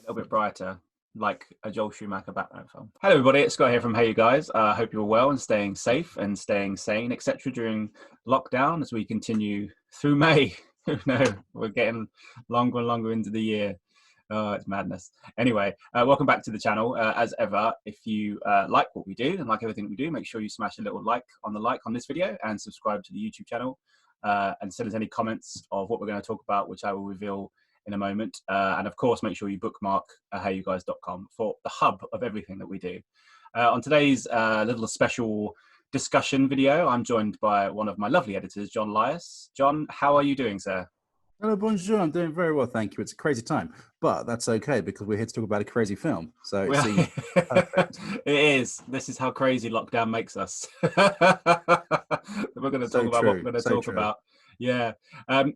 little bit brighter, like a Joel Schumacher Batman film. Hello, everybody. It's Scott here from HeyUGuys. I hope you're well and staying safe and staying sane, etc. during lockdown as we continue through May. No, we're getting longer and longer into the year. Oh, it's madness. Anyway, welcome back to the channel. As ever, if you like what we do and like everything we do, make sure you smash a little like on this video and subscribe to the YouTube channel. And send us any comments of what we're going to talk about, which I will reveal in a moment. And of course, make sure you bookmark HeyUGuys.com for the hub of everything that we do. On today's little special discussion video, I'm joined by one of my lovely editors, John Lyus. John, how are you doing, sir? Hello, bonjour. I'm doing very well, thank you. It's a crazy time, but that's okay because we're here to talk about a crazy film. So it seems perfect. It is. This is how crazy lockdown makes us. We're going to talk about what we're going to talk about. Yeah.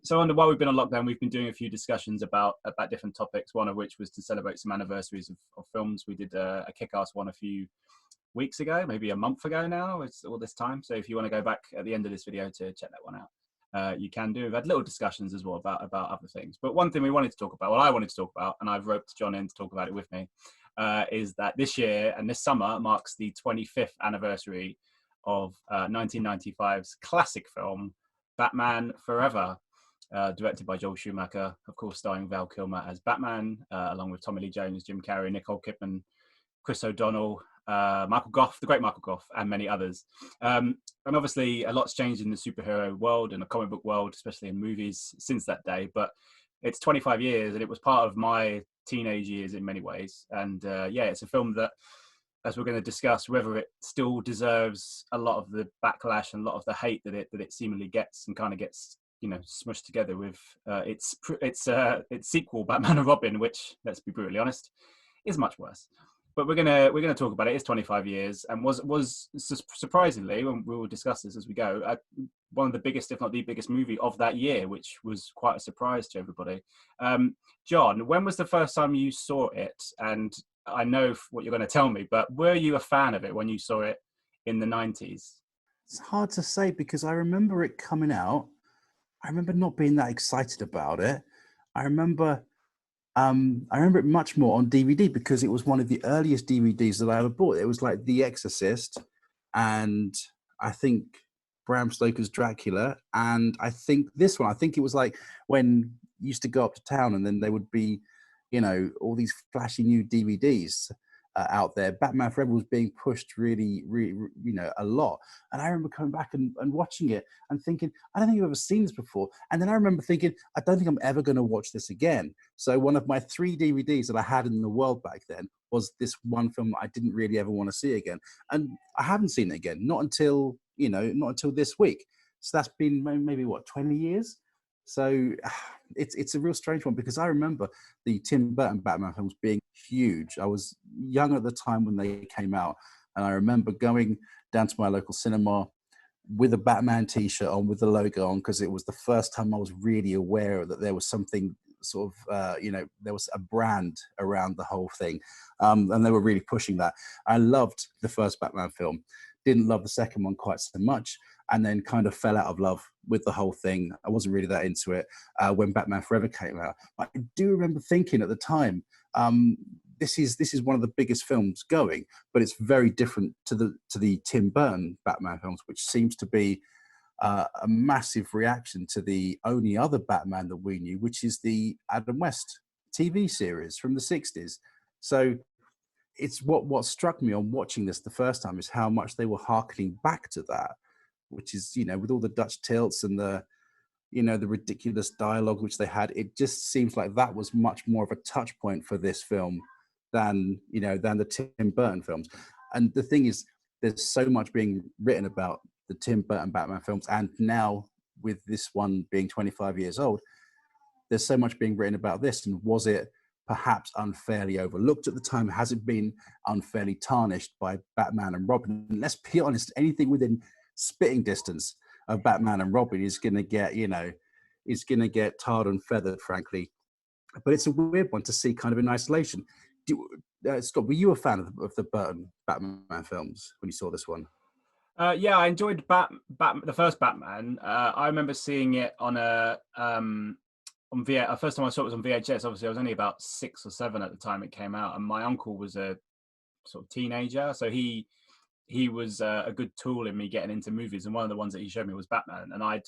So while we've been on lockdown, we've been doing a few discussions about different topics. One of which was to celebrate some anniversaries of films. We did a kick-ass one a few weeks ago, maybe a month ago now. It's all this time. So if you want to go back at the end of this video to check that one out. You can do. We've had little discussions as well about other things. But one thing we wanted to talk about, well, I wanted to talk about, and I've roped John in to talk about it with me, is that this year and this summer marks the 25th anniversary of 1995's classic film, Batman Forever, directed by Joel Schumacher, of course starring Val Kilmer as Batman, along with Tommy Lee Jones, Jim Carrey, Nicole Kidman, Chris O'Donnell, Michael Gough, the great Michael Gough, and many others. And obviously a lot's changed in the superhero world and the comic book world, especially in movies, since that day. But it's 25 years and it was part of my teenage years in many ways. And yeah, it's a film that, as we're going to discuss, whether it still deserves a lot of the backlash and a lot of the hate that it seemingly gets and kind of gets, you know, smushed together with its sequel, Batman and Robin, which, let's be brutally honest, is much worse. But we're gonna talk about it. It's 25 years, and was surprisingly, when we will discuss this as we go, one of the biggest, if not the biggest, movie of that year, which was quite a surprise to everybody. John, when was the first time you saw it? And I know what you're going to tell me, but were you a fan of it when you saw it in the 90s? It's hard to say because I remember it coming out. I remember not being that excited about it. I remember it much more on DVD because it was one of the earliest DVDs that I ever bought. It was like The Exorcist, and I think Bram Stoker's Dracula, and I think this one. I think it was like when you used to go up to town, and then there would be, you know, all these flashy new DVDs out there. Batman Forever was being pushed really, you know, a lot. And I remember coming back and watching it and thinking, I don't think I've ever seen this before. And then I remember thinking, I don't think I'm ever going to watch this again. So one of my 3 DVDs that I had in the world back then was this one film that I didn't really ever want to see again. And I haven't seen it again, not until this week. So that's been maybe what, 20 years? So it's a real strange one because I remember the Tim Burton Batman films being huge. I was young at the time when they came out, and I remember going down to my local cinema with a Batman t-shirt on with the logo on because it was the first time I was really aware that there was something sort of, you know, there was a brand around the whole thing, and they were really pushing that. I loved the first Batman film, didn't love the second one quite so much, and then kind of fell out of love with the whole thing. I wasn't really that into it when Batman Forever came out. I do remember thinking at the time, this is one of the biggest films going, but it's very different to the Tim Burton Batman films, which seems to be a massive reaction to the only other Batman that we knew, which is the Adam West TV series from the 60s. So it's what struck me on watching this the first time is how much they were harkening back to that, which is, you know, with all the Dutch tilts and the, you know, the ridiculous dialogue which they had. It just seems like that was much more of a touch point for this film than, you know, than the Tim Burton films. And the thing is, there's so much being written about the Tim Burton Batman films, and now with this one being 25 years old, there's so much being written about this. And was it perhaps unfairly overlooked at the time? Has it been unfairly tarnished by Batman and Robin? And let's be honest, anything within spitting distance of Batman and Robin is going to get, you know, is going to get tarred and feathered, frankly. But it's a weird one to see kind of in isolation. Scott, were you a fan of the Burton Batman films when you saw this one? Yeah, I enjoyed the first Batman. I remember seeing it on a on first time I saw it was on VHS. Obviously, I was only about 6 or 7 at the time it came out, and my uncle was a sort of teenager, so he was a good tool in me getting into movies. And one of the ones that he showed me was Batman, and I'd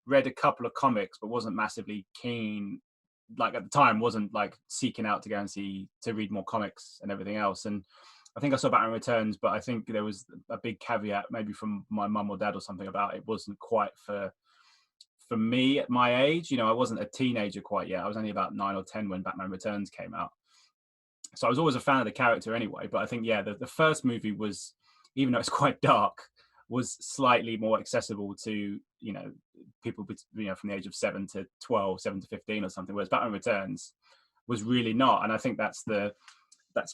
read a couple of comics, but wasn't massively keen. Like at the time, wasn't like seeking out to go and to read more comics and everything else. And I think I saw Batman Returns, but I think there was a big caveat, maybe from my mum or dad or something, about it wasn't quite for me at my age. You know, I wasn't a teenager quite yet. I was only about 9 or 10 when Batman Returns came out. So I was always a fan of the character anyway. But I think, yeah, the first movie was, even though it's quite dark, was slightly more accessible to, you know, people, you know, from the age of 7 to 12, 7 to 15 or something, whereas Batman Returns was really not. And I think that's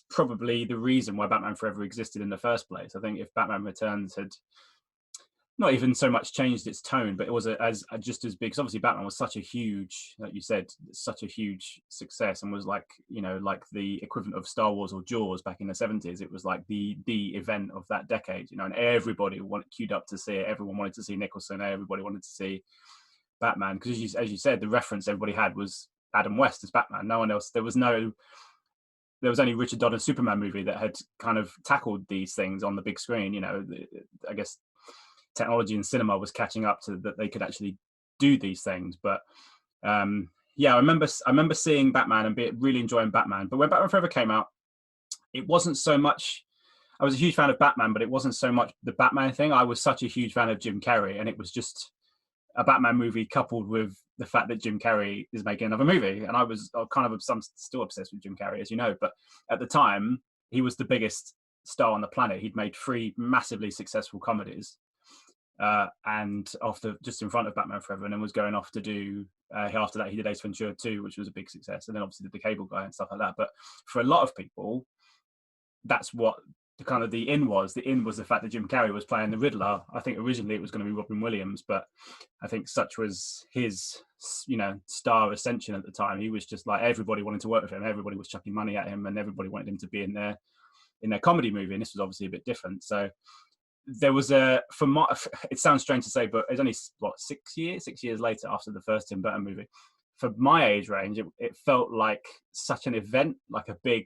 probably the reason why Batman Forever existed in the first place. I think if Batman Returns had not even so much changed its tone, but it was just as big, because obviously Batman was such a huge, like you said, such a huge success, and was like, you know, like the equivalent of Star Wars or Jaws back in the 70s. It was like the event of that decade, you know, and everybody queued up to see it. Everyone wanted to see Nicholson. Everybody wanted to see Batman, because as you said, the reference everybody had was Adam West as Batman. No one else. There was only Richard Donner's Superman movie that had kind of tackled these things on the big screen. You know, I guess technology in cinema was catching up to that they could actually do these things. But yeah, I remember seeing Batman and really enjoying Batman. But when Batman Forever came out, it wasn't so much. I was a huge fan of Batman, but it wasn't so much the Batman thing. I was such a huge fan of Jim Carrey, and it was just a Batman movie coupled with the fact that Jim Carrey is making another movie. And I was kind of still obsessed with Jim Carrey, as you know. But at the time, he was the biggest star on the planet. He'd made 3 massively successful comedies. And just in front of Batman Forever, and then was going off to do after that he did Ace Ventura 2, which was a big success, and then obviously did The Cable Guy and stuff like that. But for a lot of people, that's what the in was. The in was the fact that Jim Carrey was playing the Riddler. I think originally it was going to be Robin Williams, but I think such was his, you know, star ascension at the time. He was just like, everybody wanted to work with him, everybody was chucking money at him, and everybody wanted him to be in their comedy movie. And this was obviously a bit different. So there was it sounds strange to say, but it's only 6 years later after the first Tim Burton movie. For my age range, it felt like such an event, like a big,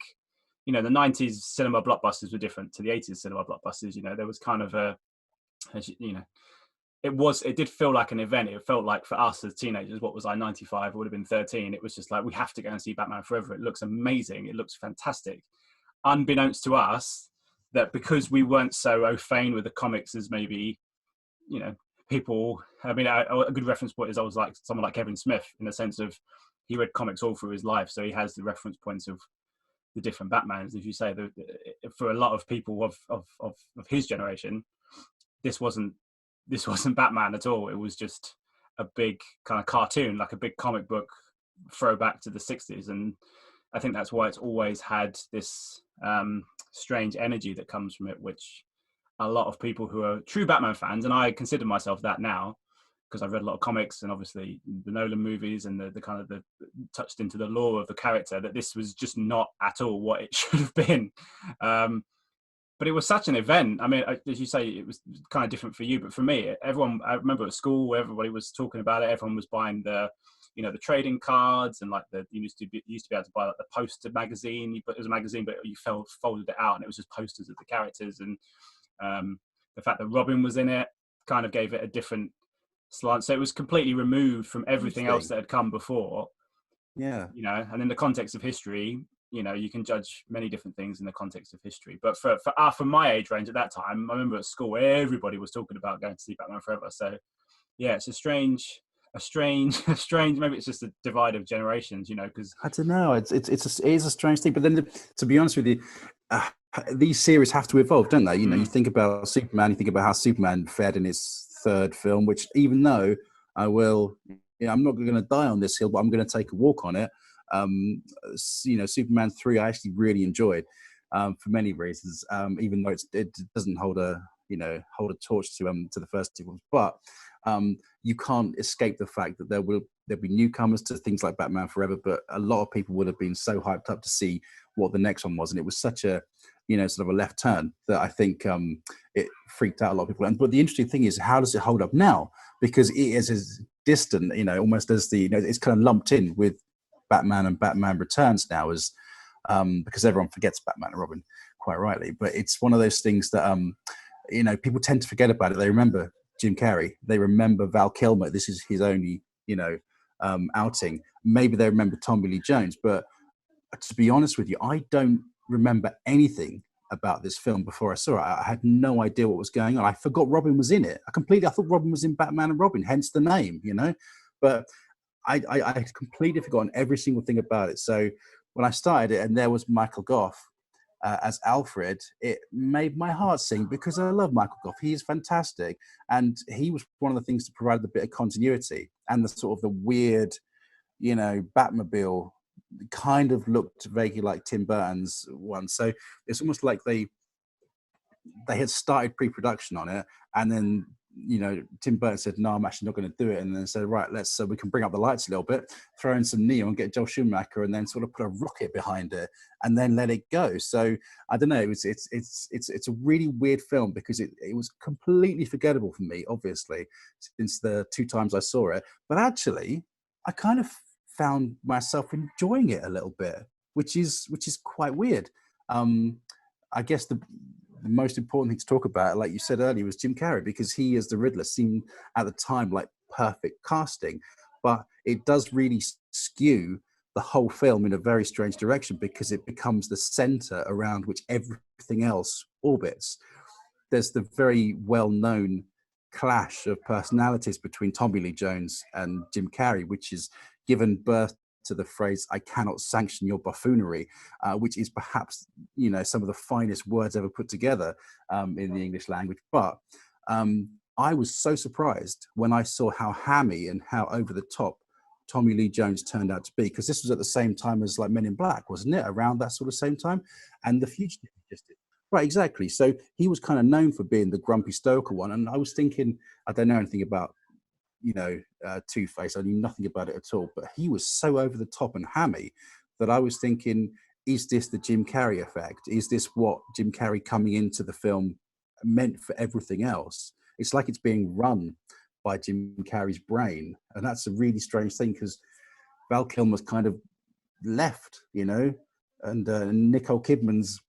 you know, the 90s cinema blockbusters were different to the 80s cinema blockbusters. You know, there was kind of you know, it did feel like an event. It felt like for us as teenagers, what was I, 95? I would have been 13. It was just like, we have to go and see Batman Forever. It looks amazing. It looks fantastic. Unbeknownst to us, that because we weren't so au fait with the comics as maybe, you know, people. I mean, a good reference point is I was like someone like Kevin Smith, in the sense of he read comics all through his life, so he has the reference points of the different Batmans. As you say, for a lot of people of his generation, this wasn't Batman at all. It was just a big kind of cartoon, like a big comic book throwback to the 60s. And I think that's why it's always had this strange energy that comes from it, which a lot of people who are true Batman fans, and I consider myself that now, because I've read a lot of comics and obviously the Nolan movies and the kind of the touched into the lore of the character, that this was just not at all what it should have been. But it was such an event. I mean, as you say, it was kind of different for you, but for me, I remember at school, everybody was talking about it. Everyone was buying the trading cards, and like you used to be able to buy like the poster magazine. But it was a magazine, but you folded it out, and it was just posters of the characters. And the fact that Robin was in it kind of gave it a different slant. So it was completely removed from everything else that had come before. Yeah, you know, and in the context of history, you know, you can judge many different things in the context of history. But for my age range at that time, I remember at school, everybody was talking about going to see Batman Forever. So yeah, it's a strange, maybe it's just a divide of generations, you know, because I don't know. It is a strange thing. But then to be honest with you, these series have to evolve, don't they? You know, you think about Superman, you think about how Superman fared in his 3rd film, which, even though I'm not going to die on this hill, but I'm going to take a walk on it. You know, Superman 3, I actually really enjoyed for many reasons, even though it doesn't hold a torch to the first 2 films. But you can't escape the fact that there'll be newcomers to things like Batman Forever, but a lot of people would have been so hyped up to see what the next one was, and it was such a, you know, sort of a left turn that I think it freaked out a lot of people. But the interesting thing is, how does it hold up now? Because it is distant, almost as it's kind of lumped in with Batman and Batman Returns now, as because everyone forgets Batman and Robin, quite rightly. But it's one of those things that people tend to forget about it. They remember Jim Carrey, they remember Val Kilmer. This is his only outing. Maybe they remember Tommy Lee Jones, but to be honest with you, I don't remember anything about this film before I saw it. I had no idea what was going on. I forgot Robin was in it. I thought Robin was in Batman and Robin, hence the name, But I had completely forgotten every single thing about it. So when I started it and there was Michael Gough as Alfred, it made my heart sing because I love Michael Gough. He is fantastic. And he was one of the things that provided a bit of continuity and the sort of the weird, Batmobile kind of looked vaguely like Tim Burton's one. So it's almost like they had started pre-production on it, and then Tim Burton said, "No, I'm actually not going to do it." And then said, "Right, so we can bring up the lights a little bit, throw in some neon, get Joel Schumacher, and then sort of put a rocket behind it, and then let it go." So I don't know. It's a really weird film because it was completely forgettable for me, obviously, since the 2 times I saw it. But actually, I kind of found myself enjoying it a little bit, which is quite weird. I guess the most important thing to talk about, like you said earlier, was Jim Carrey, because he as the Riddler seemed at the time like perfect casting, but it does really skew the whole film in a very strange direction because it becomes the center around which everything else orbits. There's the very well-known clash of personalities between Tommy Lee Jones and Jim Carrey, which is given birth to the phrase "I cannot sanction your buffoonery," which is perhaps some of the finest words ever put together in the English language. But I was so surprised when I saw how hammy and how over the top Tommy Lee Jones turned out to be, because this was at the same time as like Men in Black, wasn't it? Around that sort of same time, and The Fugitive just did. Right, exactly. So he was kind of known for being the grumpy stoical one, and I was thinking, I don't know anything about Two-Face. I knew nothing about it at all, but he was so over the top and hammy that I was thinking, is this the Jim Carrey effect? Is this what Jim Carrey coming into the film meant for everything else? It's like it's being run by Jim Carrey's brain, and that's a really strange thing because Val Kilmer's kind of left, and Nicole Kidman's,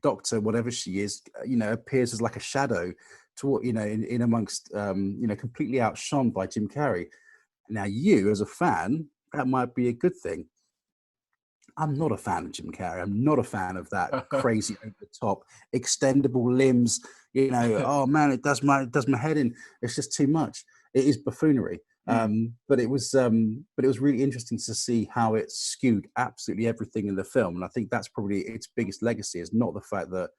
doctor, whatever she is, appears as like a shadow to in amongst completely outshone by Jim Carrey. Now, you as a fan, that might be a good thing. I'm not a fan of Jim Carrey. I'm not a fan of that crazy over the top extendable limbs. Oh man, it does my head in. It's just too much. It is buffoonery. But it was really interesting to see how it skewed absolutely everything in the film, and I think that's probably its biggest legacy, is not the fact that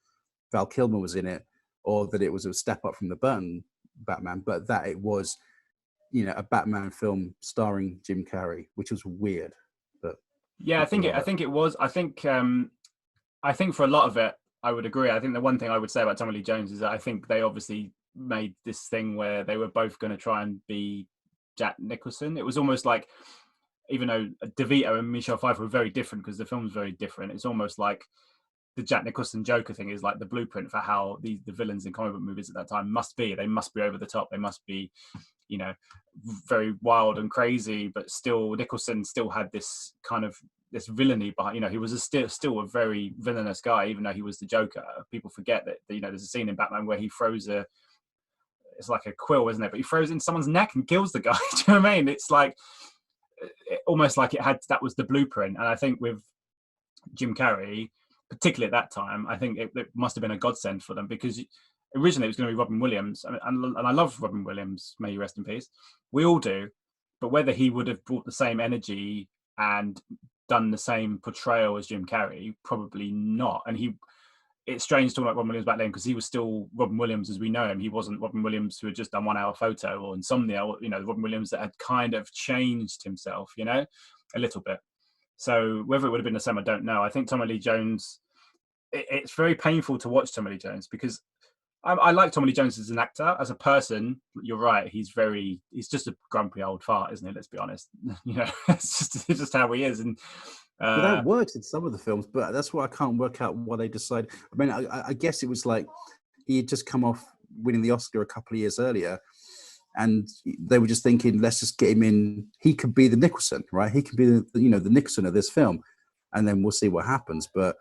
Val Kilmer was in it or that it was a step up from the Burton Batman, but that it was a Batman film starring Jim Carrey, which was weird. But yeah, I think it was. I think for a lot of it, I would agree. I think the one thing I would say about Tommy Lee Jones is that I think they obviously made this thing where they were both going to try and be Jack Nicholson. It was almost like, even though DeVito and Michelle Pfeiffer were very different because the film's very different, it's almost like the Jack Nicholson Joker thing is like the blueprint for how the villains in comic book movies at that time must be. They must be over the top. They must be, very wild and crazy, but still Nicholson still had this kind of this villainy behind. He was still a very villainous guy, even though he was the Joker. People forget that there's a scene in Batman where he throws it's like a quill, isn't it? But he throws it in someone's neck and kills the guy. Do you know what I mean? It's like almost like that was the blueprint. And I think with Jim Carrey, particularly at that time, I think it must have been a godsend for them, because originally it was going to be Robin Williams, and I love Robin Williams, may he rest in peace. We all do, but whether he would have brought the same energy and done the same portrayal as Jim Carrey, probably not. And it's strange talking about Robin Williams back then, because he was still Robin Williams as we know him. He wasn't Robin Williams who had just done 1 Hour Photo or Insomnia, or Robin Williams that had kind of changed himself, a little bit. So whether it would have been the same, I don't know. I think Tommy Lee Jones, it's very painful to watch Tommy Lee Jones, because I like Tommy Lee Jones as an actor. As a person, you're right, he's just a grumpy old fart, isn't he? Let's be honest. It's just how he is. And but that works in some of the films, but that's why I can't work out why they decided. I mean, I guess it was like he had just come off winning the Oscar a couple of years earlier, and they were just thinking, let's just get him in. He could be the Nicholson, right? He could be the Nicholson of this film, and then we'll see what happens. But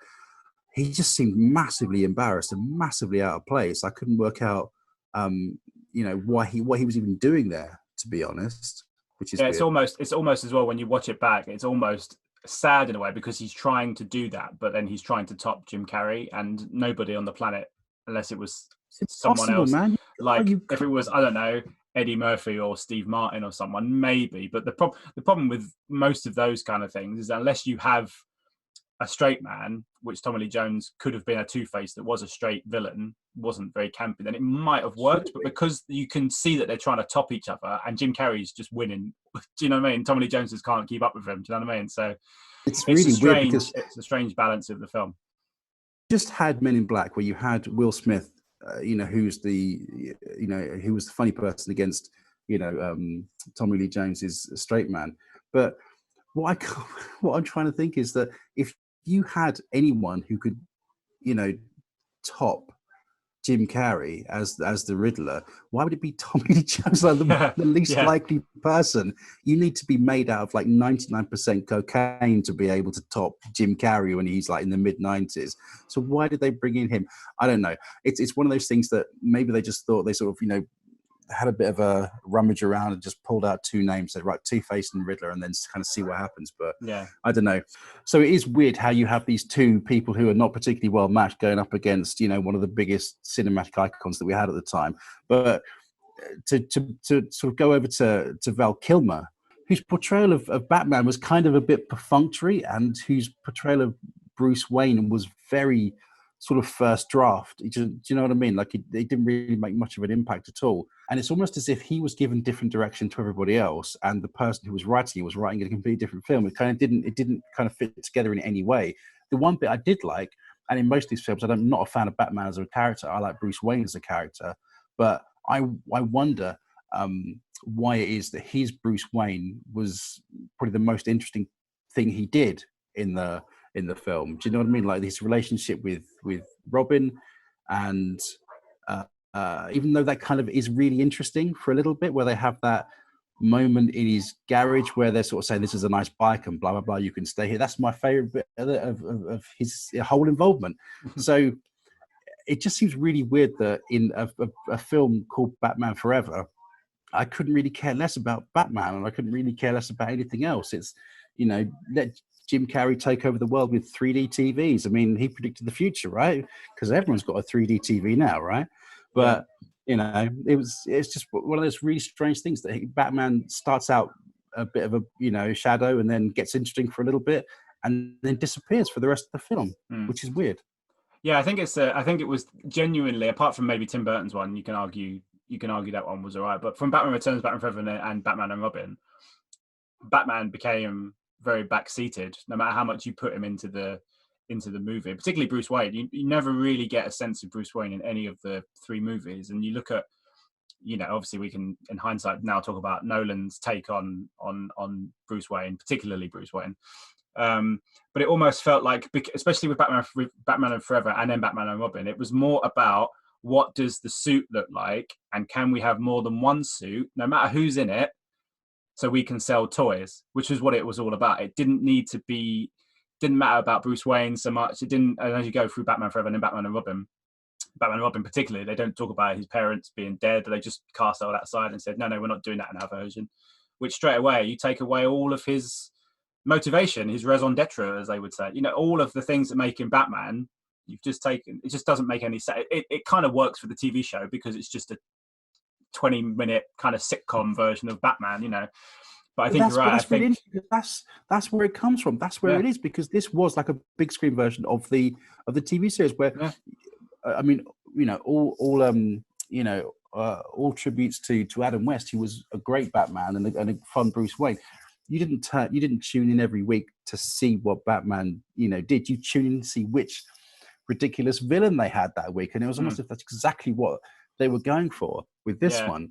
he just seemed massively embarrassed and massively out of place. I couldn't work out, what he was even doing there, to be honest. Which is it's almost as well, when you watch it back, it's almost sad in a way, because he's trying to do that, but then he's trying to top Jim Carrey, and nobody on the planet, unless it was someone else, man. like if it was, I don't know, Eddie Murphy or Steve Martin or someone, maybe. But the problem with most of those kind of things is, unless you have a straight man, which Tommy Lee Jones could have been a Two-Face that was a straight villain, wasn't very campy, then it might have worked. But because you can see that they're trying to top each other, and Jim Carrey's just winning, do you know what I mean? Tommy Lee Jones just can't keep up with him. Do you know what I mean? So it's really weird, because it's a strange balance of the film. Just had Men in Black, where you had Will Smith, who was the funny person against, Tommy Lee Jones is a straight man. But what I'm trying to think is that if you had anyone who could, top Jim Carrey as the Riddler, why would it be Tommy Lee Jones, like the least likely person? You need to be made out of like 99% cocaine to be able to top Jim Carrey when he's like in the mid-90s. So why did they bring in him? I don't know. It's one of those things that maybe they just thought they sort of, had a bit of a rummage around and just pulled out two names, said, right, Two-Face and Riddler, and then kind of see what happens. But I don't know. So it is weird how you have these two people who are not particularly well matched going up against, one of the biggest cinematic icons that we had at the time. But to sort of go over to Val Kilmer, whose portrayal of Batman was kind of a bit perfunctory, and whose portrayal of Bruce Wayne was very sort of first draft. Do you know what I mean? Like it didn't really make much of an impact at all. And it's almost as if he was given different direction to everybody else, and the person who was writing it was writing a completely different film. It didn't kind of fit together in any way. The one bit I did like, and in most of these films, I'm not a fan of Batman as a character. I like Bruce Wayne as a character, but I wonder why it is that his Bruce Wayne was probably the most interesting thing he did in the film. Do you know what I mean? Like his relationship with Robin, and even though that kind of is really interesting for a little bit, where they have that moment in his garage where they're sort of saying, this is a nice bike and blah, blah, blah, you can stay here. That's my favorite bit of his whole involvement. So it just seems really weird that in a film called Batman Forever, I couldn't really care less about Batman, and I couldn't really care less about anything else. It's, let Jim Carrey take over the world with 3D TVs. I mean, he predicted the future, right? Because everyone's got a 3D TV now, right? But it's just one of those really strange things that Batman starts out a bit of a shadow, and then gets interesting for a little bit, and then disappears for the rest of the film, which is weird. Yeah, I think it was genuinely, apart from maybe Tim Burton's one, you can argue that one was all right, but from Batman Returns, Batman Forever, and Batman and Robin, Batman became very backseated. No matter how much you put him into the movie, particularly Bruce Wayne, you never really get a sense of Bruce Wayne in any of the three movies. And you look at, obviously we can in hindsight now talk about Nolan's take on Bruce Wayne, particularly Bruce Wayne. But it almost felt like, especially with Batman and Forever and then Batman and Robin, it was more about what does the suit look like, and can we have more than one suit, no matter who's in it, so we can sell toys, which is what it was all about. It didn't matter about Bruce Wayne so much. It didn't, and as you go through Batman Forever and then Batman and Robin particularly, they don't talk about his parents being dead. They just cast all that aside and said, no, we're not doing that in our version, which straight away, you take away all of his motivation, his raison d'etre, as they would say. All of the things that make him Batman, you've just taken, it just doesn't make any sense. It kind of works for the TV show because it's just a 20-minute kind of sitcom version of Batman, But I think you're right. That's really interesting. That's where it comes from. That's where it is, because this was like a big screen version of the TV series, where I mean, all tributes to Adam West, who was a great Batman and a fun Bruce Wayne. You didn't tune in every week to see what Batman did. You tune in to see which ridiculous villain they had that week, and it was almost if that's exactly what they were going for with this one.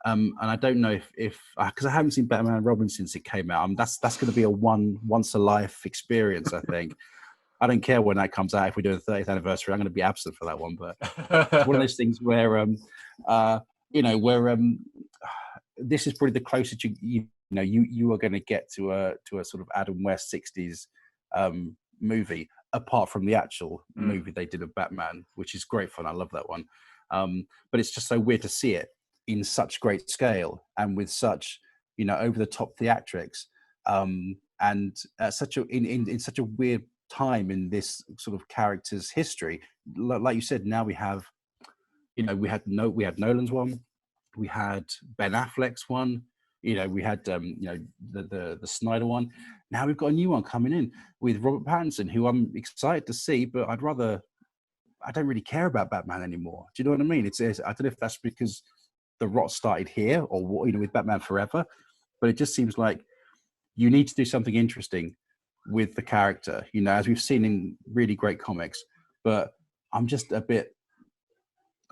And I don't know if because I haven't seen Batman and Robin since it came out. That's going to be a once a life experience, I think. I don't care when that comes out. If we do the 30th anniversary, I'm going to be absent for that one. But it's one of those things where this is probably the closest you are going to get to a sort of Adam West 60s movie, apart from the actual movie they did of Batman, which is great fun. I love that one. But it's just so weird to see it in such great scale and with such, over the top theatrics, and such a weird time in this sort of character's history. Like you said, now we have, we had Nolan's one, we had Ben Affleck's one, we had the Snyder one. Now we've got a new one coming in with Robert Pattinson, who I'm excited to see, but I don't really care about Batman anymore. Do you know what I mean? It's I don't know if that's because the rot started here or what, with Batman Forever, but it just seems like you need to do something interesting with the character, as we've seen in really great comics. But I'm just a bit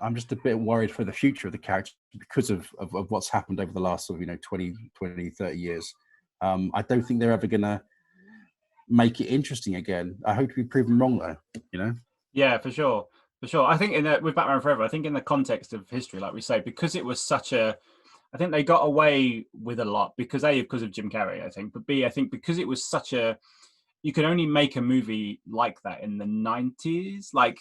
worried for the future of the character because of what's happened over the last sort of 20, 30 years. I don't think they're ever gonna make it interesting again. I hope to be proven wrong though. Yeah, for sure. I think with Batman Forever, I think in the context of history, like we say, because it was such a, I think they got away with a lot because of Jim Carrey, I think, but B, I think because it was such a, you could only make a movie like that in the 90s. Like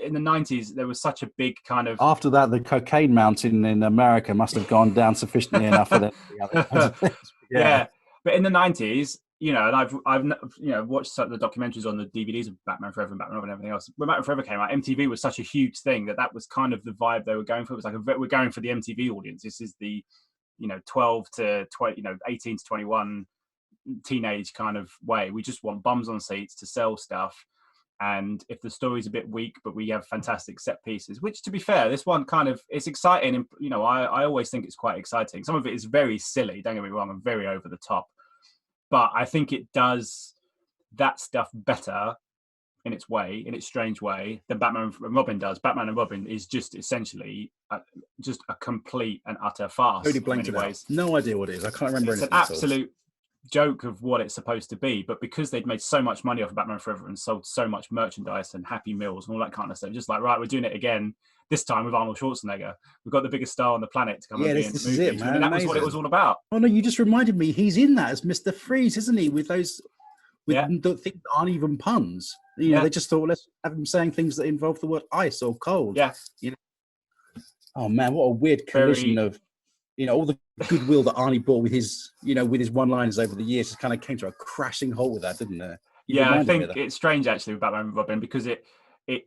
in the 90s, there was such a big kind of... After that, the cocaine mountain in America must have gone down sufficiently enough for that. Yeah. But in the 90s, and I've watched some of the documentaries on the DVDs of Batman Forever and Batman and everything else. When Batman Forever came out, MTV was such a huge thing that was kind of the vibe they were going for. It was like we're going for the MTV audience. This is the 12 to 20, 18 to 21 teenage kind of way. We just want bums on seats to sell stuff. And if the story's a bit weak, but we have fantastic set pieces, which, to be fair, this one kind of, it's exciting. And, I always think it's quite exciting. Some of it is very silly, don't get me wrong, and very over the top. But I think it does that stuff better in its way, in its strange way, than Batman and Robin does. Batman and Robin is just essentially just a complete and utter farce. Totally blanked in many ways. No idea what it is. I can't remember anything. It's an absolute joke of what it's supposed to be, but because they'd made so much money off of Batman Forever and sold so much merchandise and Happy Meals and all that kind of stuff, just like, right, we're doing it again, this time with Arnold Schwarzenegger. We've got the biggest star on the planet to come and be in the movie. It, man. That was what it was all about. Oh no, you just reminded me, he's in that as Mr. Freeze, isn't he? With those the things that aren't even puns. They just thought, let's have him saying things that involve the word ice or cold. Yeah. Oh man, what a weird collision of all the goodwill that Arnie brought with his, with his one-liners over the years, just kind of came to a crashing halt with that, didn't it? I think it's strange actually with Batman and Robin because it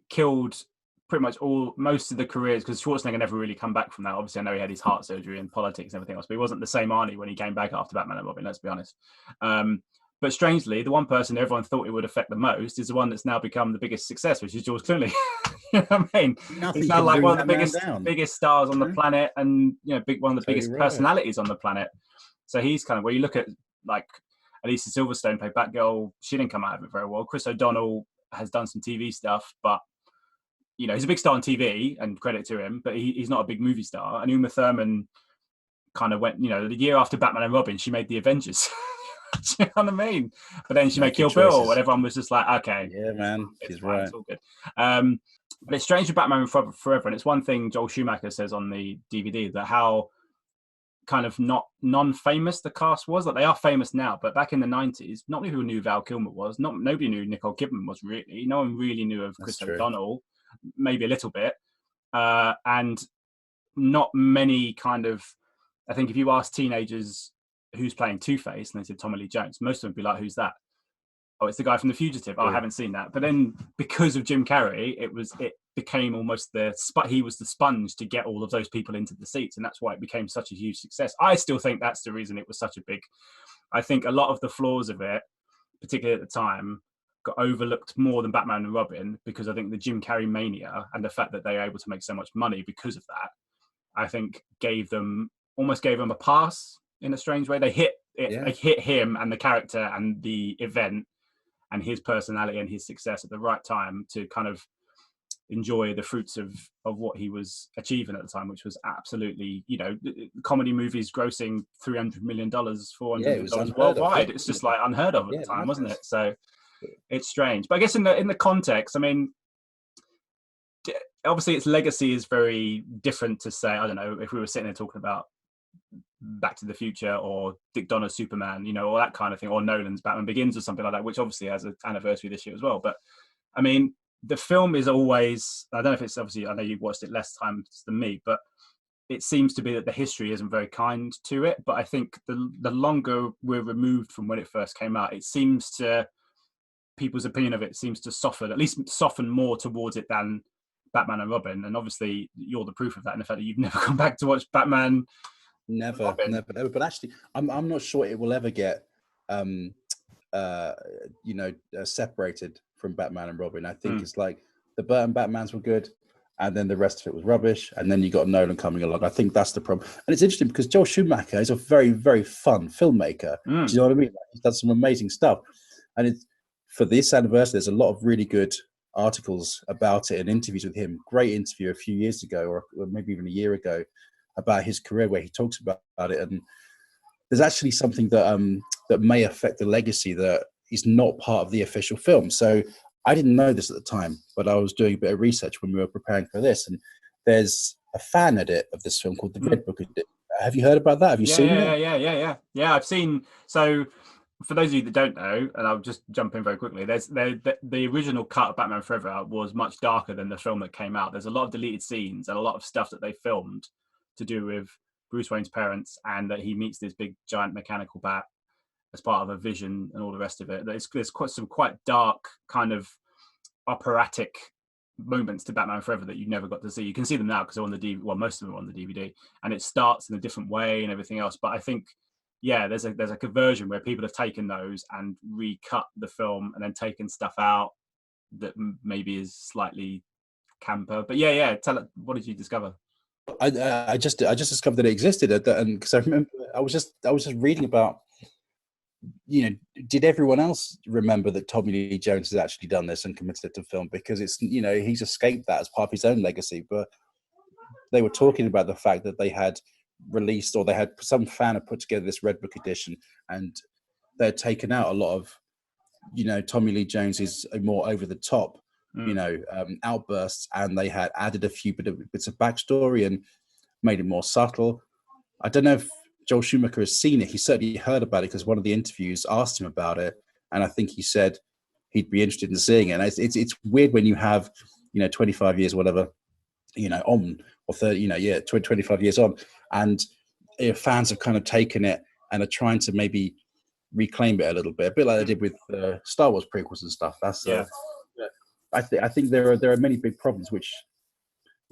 killed pretty much most of the careers, because Schwarzenegger never really come back from that. Obviously, I know he had his heart surgery and politics and everything else, but he wasn't the same Arnie when he came back after Batman and Robin, let's be honest. But strangely, the one person everyone thought it would affect the most is the one that's now become the biggest success, which is George Clooney. You know what I mean? He's now like one of the biggest stars on the planet, and one of the biggest personalities on the planet. So he's kind of, where you look at like Alicia Silverstone played Batgirl, she didn't come out of it very well. Chris O'Donnell has done some TV stuff, but he's a big star on TV, and credit to him, but he's not a big movie star. And Uma Thurman kind of went, the year after Batman and Robin, she made The Avengers. Do you know what I mean? But then she made Kill Bill, and everyone was just like, okay. Yeah, man, he's right. It's all good. But it's strange with Batman Forever, and it's one thing Joel Schumacher says on the DVD, that how kind of not non-famous the cast was. Like, they are famous now, but back in the 90s, not many people knew Val Kilmer was. Nobody knew Nicole Kidman was, really. No one really knew of Chris O'Donnell, maybe a little bit. And not many kind of, I think if you ask teenagers who's playing Two-Face, and they said Tommy Lee Jones, most of them would be like, who's that? Oh, it's the guy from The Fugitive. Oh, I haven't seen that. But then because of Jim Carrey, it became almost he was the sponge to get all of those people into the seats, and that's why it became such a huge success. I still think that's the reason it was such a big, I think a lot of the flaws of it, particularly at the time, got overlooked more than Batman and Robin, because I think the Jim Carrey mania and the fact that they were able to make so much money because of that, I think almost gave them a pass in a strange way. They hit him and the character and the event and his personality and his success at the right time to kind of enjoy the fruits of what he was achieving at the time, which was absolutely, comedy movies grossing $300 million, $400 million worldwide. It's just like unheard of at the time, wasn't it? So it's strange. But I guess in the context, I mean, obviously its legacy is very different to say, I don't know, if we were sitting there talking about Back to the Future or Dick Donner's Superman, you know, or that kind of thing, or Nolan's Batman Begins or something like that, which obviously has an anniversary this year as well. But I mean, the film is always, I don't know if it's obviously, I know you've watched it less times than me, but it seems to be that the history isn't very kind to it. But I think the longer we're removed from when it first came out, it seems to, people's opinion of it seems to soften, at least soften more towards it than Batman and Robin. And obviously you're the proof of that in the fact that you've never come back to watch Batman. Never. But actually, I'm not sure it will ever get, separated from Batman and Robin. I think it's like the Burton Batmans were good, and then the rest of it was rubbish, and then you got Nolan coming along. I think that's the problem. And it's interesting because Joel Schumacher is a very, very fun filmmaker. Do you know what I mean? He's done some amazing stuff, and it's for this anniversary. There's a lot of really good articles about it and interviews with him. Great interview a few years ago, or maybe even a year ago, about his career where he talks about it. And there's actually something that that may affect the legacy that is not part of the official film. So I didn't know this at the time, but I was doing a bit of research when we were preparing for this, and there's a fan edit of this film called the Red Book. Have you heard about that? Have you seen it? Yeah, I've seen. So for those of you that don't know, and I'll just jump in very quickly, the original cut of Batman Forever was much darker than the film that came out. There's a lot of deleted scenes and a lot of stuff that they filmed to do with Bruce Wayne's parents, and that he meets this big giant mechanical bat as part of a vision and all the rest of it. There's quite dark kind of operatic moments to Batman Forever that you never got to see. You can see them now because they're on the DVD. Well, most of them are on the DVD, and it starts in a different way and everything else. But I think, yeah, there's a conversion where people have taken those and recut the film and then taken stuff out that maybe is slightly camper. But yeah, what did you discover? I just discovered that it existed, and because I remember I was just reading about, did everyone else remember that Tommy Lee Jones has actually done this and committed it to film? Because it's, he's escaped that as part of his own legacy. But they were talking about the fact that they had released, or they had some fan had put together this Red Book edition, and they had taken out a lot of, Tommy Lee Jones's more over the top, outbursts, and they had added a few bits of backstory and made it more subtle. I don't know if Joel Schumacher has seen it. He certainly heard about it because one of the interviews asked him about it, and I think he said he'd be interested in seeing it. And it's weird when you have 25 years, whatever, on, or 30, 25 years on, and fans have kind of taken it and are trying to maybe reclaim it a little bit, a bit like they did with Star Wars prequels and stuff. That's I think there are many big problems which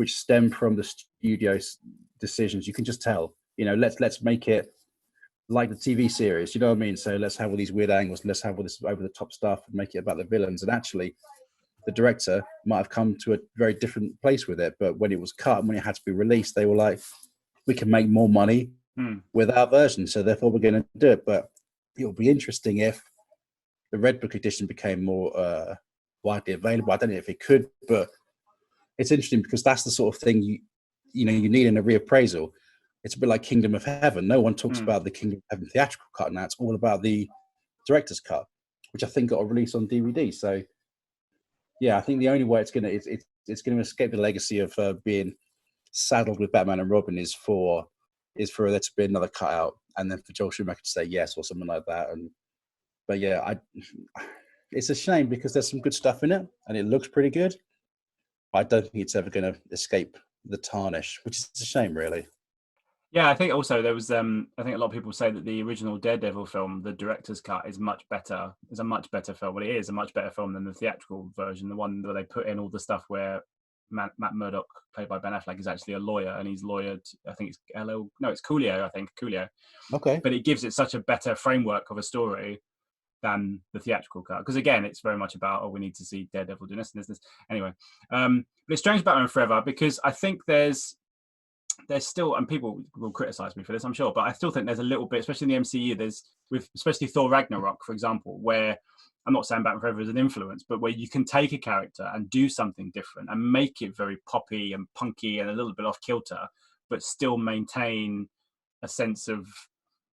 stem from the studio's decisions. You can just tell, let's make it like the TV series, you know what I mean? So let's have all these weird angles, let's have all this over the top stuff and make it about the villains. And actually the director might have come to a very different place with it, but when it was cut and when it had to be released, they were like, we can make more money with our version, so therefore we're going to do it. But it'll be interesting if the Red Book edition became more widely available. I don't know if it could, but it's interesting because that's the sort of thing you need in a reappraisal. It's a bit like Kingdom of Heaven. No one talks about the Kingdom of Heaven theatrical cut now. It's all about the director's cut, which I think got a release on DVD. So yeah, I think the only way it's going to escape the legacy of being saddled with Batman and Robin is for there to be another cutout, and then for Joel Schumacher to say yes or something like that. But yeah, it's a shame because there's some good stuff in it and it looks pretty good. I don't think it's ever going to escape the tarnish, which is a shame, really. Yeah, I think also there was I think a lot of people say that the original Daredevil film, the director's cut, is a much better film. Well, it is a much better film than the theatrical version, the one where they put in all the stuff where Matt Murdock, played by Ben Affleck, is actually a lawyer, and he's lawyered, I think it's Coolio. Okay. But it gives it such a better framework of a story than the theatrical cut, because again, it's very much about, we need to see Daredevil do this and this. Anyway, but it's strange Batman Forever because I think there's still, and people will criticize me for this, I'm sure, but I still think there's a little bit, especially in the MCU, especially Thor Ragnarok, for example, where I'm not saying Batman Forever is an influence, but where you can take a character and do something different and make it very poppy and punky and a little bit off kilter, but still maintain a sense of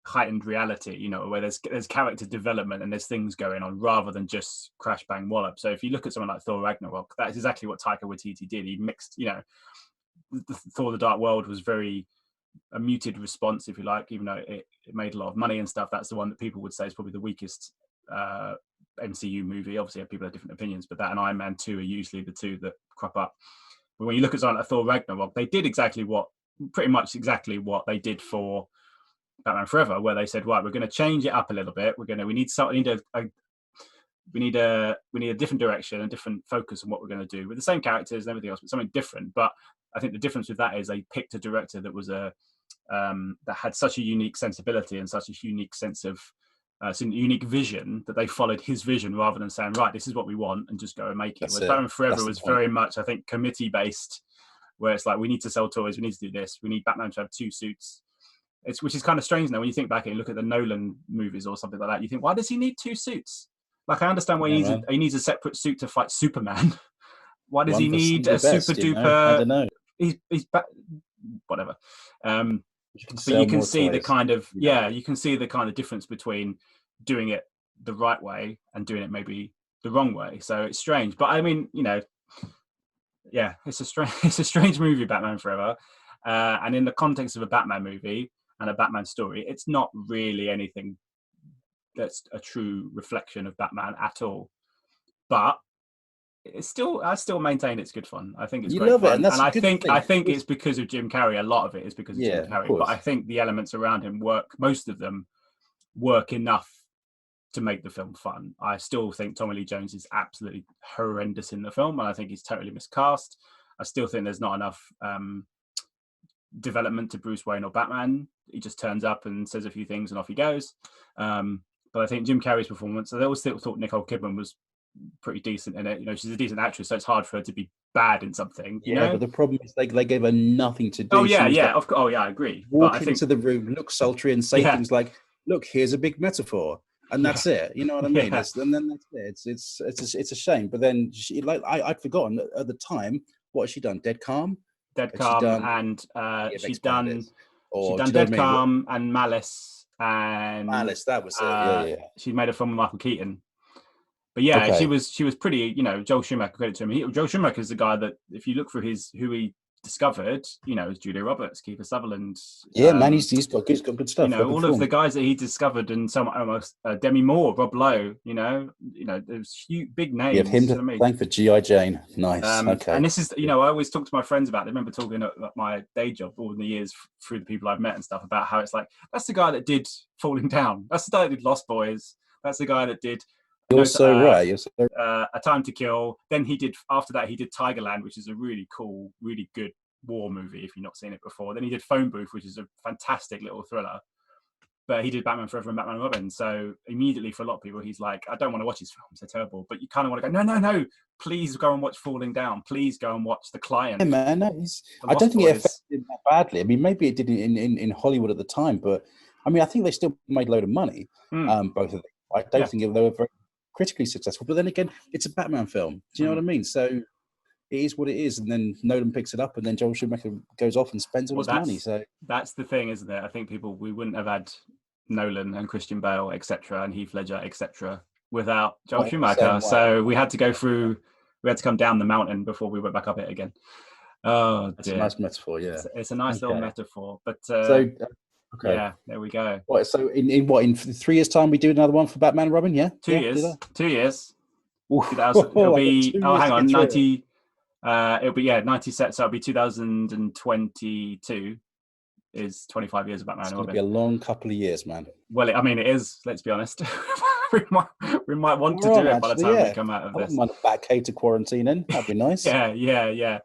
heightened reality, where there's character development and there's things going on rather than just crash bang wallop. So if you look at someone like Thor Ragnarok, that is exactly what Taika Waititi did. He mixed, Thor: The Dark World was very a muted response, if you like, even though it made a lot of money and stuff. That's the one that people would say is probably the weakest MCU movie. Obviously, people have different opinions, but that and Iron Man 2 are usually the two that crop up. But when you look at something like Thor Ragnarok, they did pretty much exactly what they did for Batman Forever, where they said, right, we're going to change it up a little bit. We need a different direction, a different focus on what we're going to do with the same characters and everything else, but something different. But I think the difference with that is they picked a director that was that had such a unique sensibility and such a unique sense of unique vision, that they followed his vision rather than saying, right, this is what we want and just go and make it. Whereas Batman Forever was very much, I think, committee based, where it's like, we need to sell toys, we need to do this, we need Batman to have 2 suits. Which is kind of strange now when you think back and you look at the Nolan movies or something like that. You think, why does he need 2 suits? Like, I understand why he needs a separate suit to fight Superman. Why does he need a super duper? I don't know. He's whatever. But you can see the kind of you can see the kind of difference between doing it the right way and doing it maybe the wrong way. So it's strange. But I mean, it's a strange movie, Batman Forever. And in the context of a Batman movie and a Batman story, it's not really anything that's a true reflection of Batman at all. But I still maintain it's good fun. I think it's great fun. And I think it's because of Jim Carrey. A lot of it is because of Jim Carrey. But I think the elements around him most of them work enough to make the film fun. I still think Tommy Lee Jones is absolutely horrendous in the film, and I think he's totally miscast. I still think there's not enough development to Bruce Wayne or Batman. He just turns up and says a few things and off he goes. But I think Jim Carrey's performance, I always thought Nicole Kidman was pretty decent in it. She's a decent actress, so it's hard for her to be bad in something. But the problem is they gave her nothing to do. I agree. Walk into the room, look sultry, and say things like, "Look, here's a big metaphor," and that's it. You know what I mean? And then that's it. It's a shame. But then I'd forgotten at the time, what has she done? Dead Calm, and she's done Dead Calm and Malice. And Malice, that was it. She made a film with Michael Keaton. But she was pretty, Joel Schumacher, credit to him. Joel Schumacher is the guy that, if you look for who he discovered, is Julia Roberts, Kiefer Sutherland. He's got good stuff. All of the guys that he discovered, and some almost Demi Moore, Rob Lowe. There's huge, big names. You have him to thank for G.I. Jane. Nice. And this is, I always talk to my friends about it. I remember talking at my day job all the years through the people I've met and stuff about how it's like, that's the guy that did Falling Down. That's the guy that did Lost Boys. That's the guy that did. You're so right. A Time to Kill. Then after that he did Tigerland, which is a really cool, really good war movie if you've not seen it before. Then he did Phone Booth, which is a fantastic little thriller. But he did Batman Forever and Batman and Robin. So immediately for a lot of people, he's like, I don't want to watch his films, they're terrible. But you kind of want to go, no, please go and watch Falling Down. Please go and watch The Client. Yeah, man. I don't think it affected him that badly. I mean, maybe it did in Hollywood at the time, but I mean, I think they still made a load of money, both of them. I don't think they were very critically successful, but then again, it's a Batman film. Do you know what I mean? So it is what it is, and then Nolan picks it up, and then Joel Schumacher goes off and spends all his money. So that's the thing, isn't it? I think we wouldn't have had Nolan and Christian Bale, etc., and Heath Ledger, etc., without Joel Schumacher. So we had to come down the mountain before we went back up it again. Oh, that's a nice metaphor. Yeah, it's a nice little metaphor. But okay. Yeah, there we go. Right, so in 3 years' time, we do another one for Batman and Robin, yeah? 2 years. 2 years. Oof. It'll be, hang on, 90, it'll be, 90 sets, so it'll be 2022 is 25 years of Batman and Robin. It'll be a long couple of years, man. Well, it is, let's be honest. we might want to do it by the time we come out of this. I wouldn't mind a Batcave to quarantine in. That'd be nice. Yeah.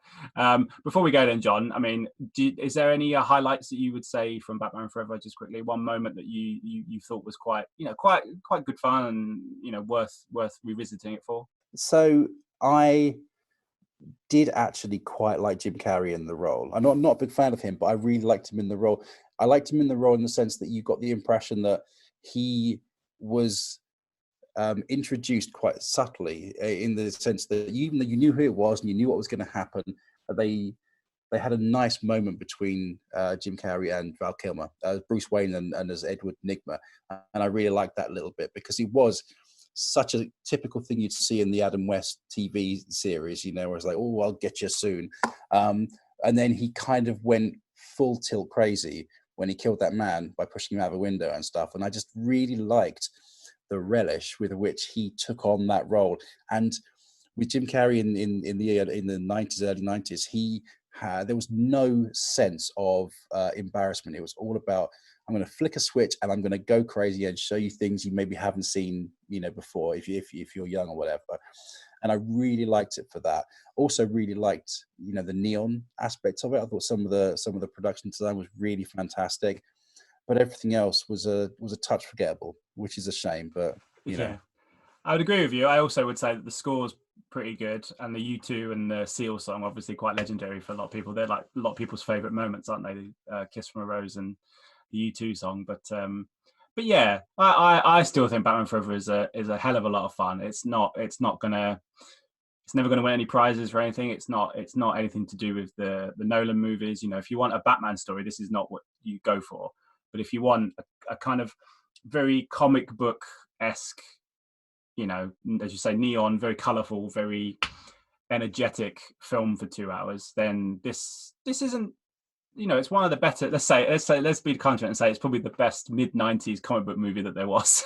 Before we go then, John, I mean, is there any highlights that you would say from Batman Forever? Just quickly, one moment that you thought was quite good fun and worth revisiting it for. So I did actually quite like Jim Carrey in the role. I'm not a big fan of him, but I really liked him in the role. I liked him in the role in the sense that you got the impression that he was introduced quite subtly, in the sense that even though you knew who it was and you knew what was going to happen, they had a nice moment between Jim Carrey and Val Kilmer, Bruce Wayne and as Edward Nygma, and I really liked that a little bit because he was such a typical thing you'd see in the Adam West TV series, where it's like, oh, I'll get you soon, and then he kind of went full tilt crazy when he killed that man by pushing him out of a window and stuff. And I just really liked the relish with which he took on that role. And with Jim Carrey in the 90s, early 90s, there was no sense of embarrassment. It was all about, I'm going to flick a switch and I'm going to go crazy and show you things you maybe haven't seen, before, if you're young or whatever. And I really liked it for that. Also really liked, the neon aspect of it. I thought some of the production design was really fantastic, but everything else was a touch forgettable, which is a shame, but you know. I would agree with you. I also would say that the score's pretty good, and the U2 and the Seal song, obviously quite legendary for a lot of people. They're like a lot of people's favorite moments, aren't they? Kiss from a Rose and the U2 song. But yeah, I still think Batman Forever is a hell of a lot of fun. It's never gonna win any prizes for anything. It's not anything to do with the Nolan movies. If you want a Batman story, this is not what you go for. But if you want a kind of very comic book-esque, as you say, neon, very colorful, very energetic film for 2 hours, then this isn't, it's one of the better, let's be confident and say it's probably the best mid-90s comic book movie that there was.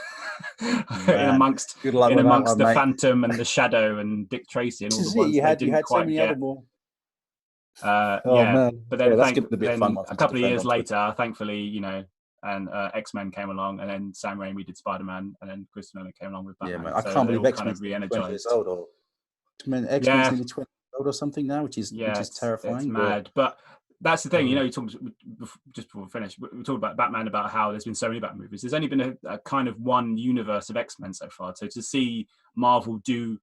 in amongst the Phantom and the Shadow and Dick Tracy and all the ones they didn't quite get. But then, a couple of years later, thankfully, and X-Men came along, and then Sam Raimi did Spider-Man, and then Christopher Nolan came along with Batman. Yeah, man. I can't believe X-Men's kind of 20 years old, or X-Men's nearly 20 years old or something now, which is terrifying. It's mad. But that's the thing, you talked just before we finish. We talked about Batman, about how there's been so many Batman movies. There's only been a kind of one universe of X-Men so far. So to see Marvel do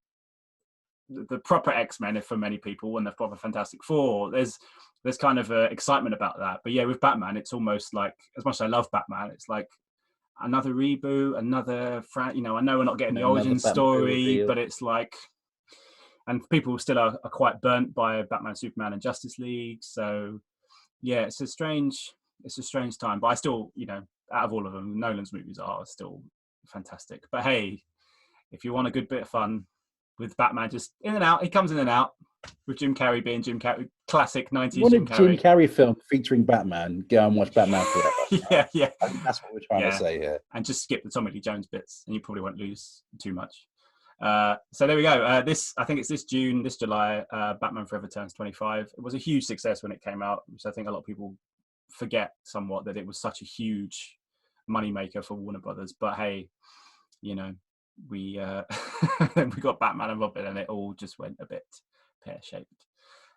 the proper X-Men, if for many people, and the proper Fantastic Four, there's kind of excitement about that. But yeah, with Batman, it's almost like, as much as I love Batman, it's like another reboot, another I know we're not getting the origin story, but it's like, and people still are quite burnt by Batman, Superman, and Justice League. So yeah, it's a strange time. But I still, out of all of them, Nolan's movies are still fantastic. But hey, if you want a good bit of fun with Batman, just in and out, he comes in and out, with Jim Carrey being Jim Carrey, classic 90s Jim Carrey. Jim Carrey film featuring Batman, go and watch Batman Forever. Yeah. I think that's what we're trying to say here. And just skip the Tommy Lee Jones bits, and you probably won't lose too much. So there we go. I think it's this July, Batman Forever turns 25. It was a huge success when it came out, which I think a lot of people forget somewhat, that it was such a huge moneymaker for Warner Brothers. But hey, we got Batman and Robin, and it all just went a bit pear-shaped.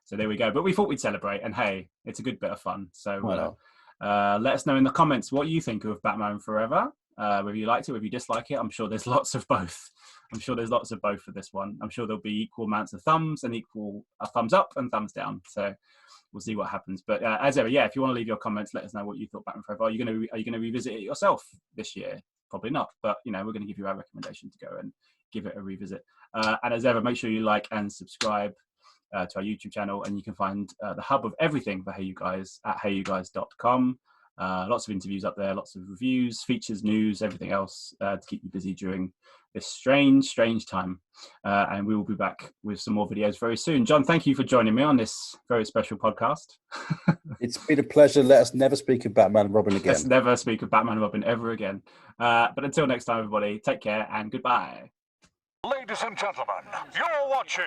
So there we go. But we thought we'd celebrate, and hey, it's a good bit of fun. So let us know in the comments what you think of Batman Forever. Whether you liked it, whether you dislike it. I'm sure there's lots of both. For this one. I'm sure there'll be equal amounts of thumbs and equal thumbs up and thumbs down. So we'll see what happens. But as ever, if you want to leave your comments, let us know what you thought Batman Forever. Are you going to revisit it yourself this year? Probably not. But we're going to give you our recommendation to go and give it a revisit. And as ever, make sure you like and subscribe to our YouTube channel, and you can find the hub of everything for Hey You Guys at HeyUGuys.com. Lots of interviews up there, lots of reviews, features, news, everything else to keep you busy during this strange time. And we will be back with some more videos very soon. John, thank you for joining me on this very special podcast. It's been a pleasure. Let us never speak of Batman and Robin again. Let's never speak of Batman and Robin ever again. But until next time, everybody, take care and goodbye. Ladies and gentlemen, you're watching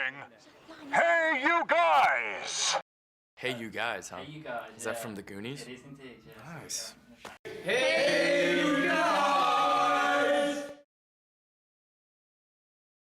Hey You Guys! Hey You Guys, huh? Hey You Guys. Is that from the Goonies? It is indeed, yes. Nice. Hey